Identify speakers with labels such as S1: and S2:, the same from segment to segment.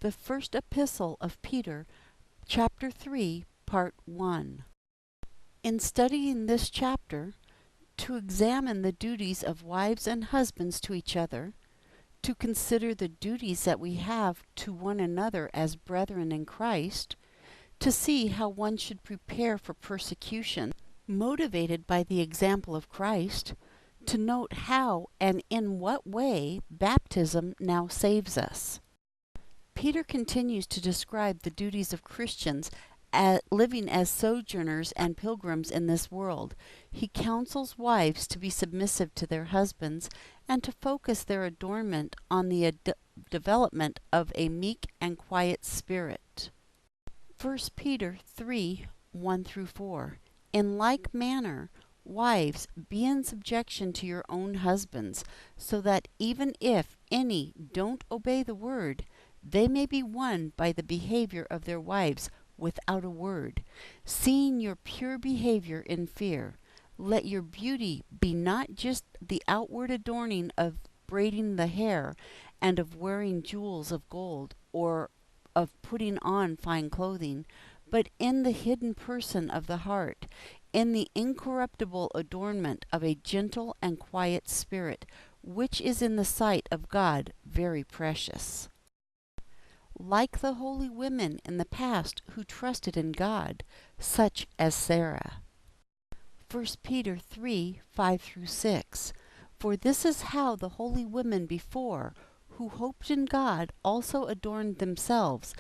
S1: the first epistle of Peter, chapter 3, part 1. In studying this chapter, to examine the duties of wives and husbands to each other, to consider the duties that we have to one another as brethren in Christ, to see how one should prepare for persecution, motivated by the example of Christ, to note how and in what way baptism now saves us. Peter continues to describe the duties of Christians living as sojourners and pilgrims in this world. He counsels wives to be submissive to their husbands and to focus their adornment on the development of a meek and quiet spirit. 1 Peter 3, 1 through 4. In like manner, wives, be in subjection to your own husbands, so that even if any don't obey the word, they may be won by the behavior of their wives without a word, seeing your pure behavior in fear. Let your beauty be not just the outward adorning of braiding the hair and of wearing jewels of gold or of putting on fine clothing, but in the hidden person of the heart, in the incorruptible adornment of a gentle and quiet spirit, which is in the sight of God very precious. Like the holy women in the past who trusted in God, such as Sarah. 1 Peter 3, 5 through 6. For this is how the holy women before, who hoped in God, also adorned themselves,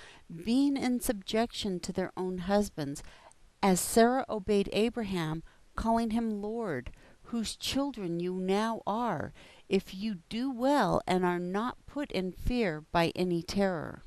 S1: being in subjection to their own husbands, as Sarah obeyed Abraham, calling him Lord, whose children you now are, if you do well and are not put in fear by any terror.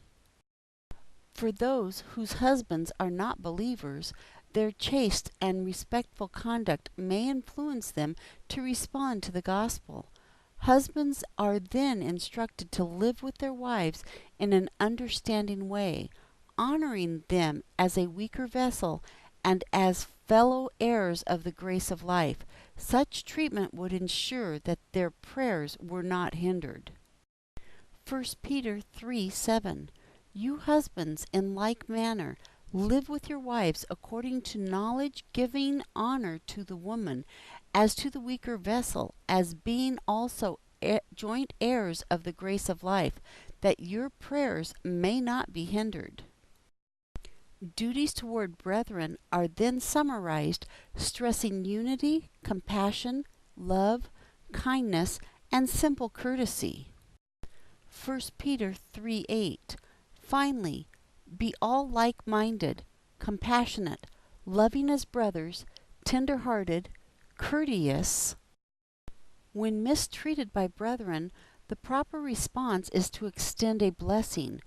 S1: For those whose husbands are not believers, their chaste and respectful conduct may influence them to respond to the gospel. Husbands are then instructed to live with their wives in an understanding way, honoring them as a weaker vessel and as fellow heirs of the grace of life. Such treatment would ensure that their prayers were not hindered. 1 Peter 3, 7. You husbands, in like manner, live with your wives according to knowledge, giving honor to the woman as to the weaker vessel, as being also joint heirs of the grace of life, that your prayers may not be hindered. Duties toward brethren are then summarized, stressing unity, compassion, love, kindness, and simple courtesy. 1 Peter 3, 8. Finally, be all like-minded, compassionate, loving as brothers, tender-hearted, courteous. When mistreated by brethren, the proper response is to extend a blessing.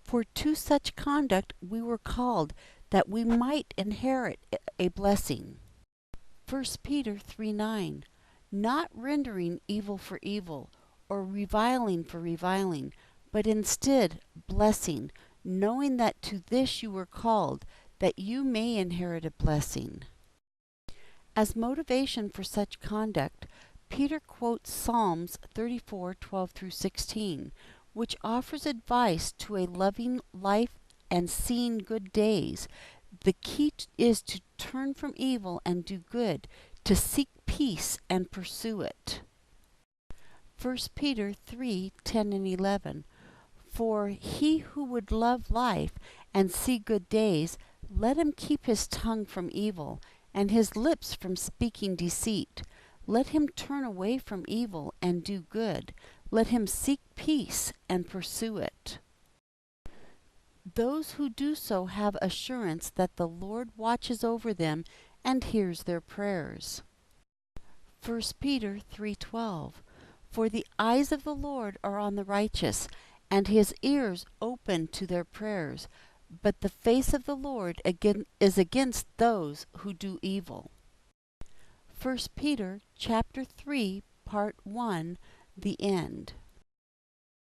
S1: For to such conduct we were called, that we might inherit a blessing. 1 Peter 3, 9. Not rendering evil for evil, or reviling for reviling, but instead blessing, knowing that to this you were called, that you may inherit a blessing. As motivation for such conduct, Peter quotes Psalms 34, 12 through 16, which offers advice to a loving life and seeing good days. The key is to turn from evil and do good, to seek peace and pursue it. 1 Peter 3, 10 and 11. For he who would love life and see good days, let him keep his tongue from evil, and his lips from speaking deceit. Let him turn away from evil and do good. Let him seek peace and pursue it. Those who do so have assurance that the Lord watches over them and hears their prayers. 1 Peter 3:12. For the eyes of the Lord are on the righteous, and his ears open to their prayers, but the face of the Lord is against those who do evil. 1 Peter chapter 3, part 1, the end.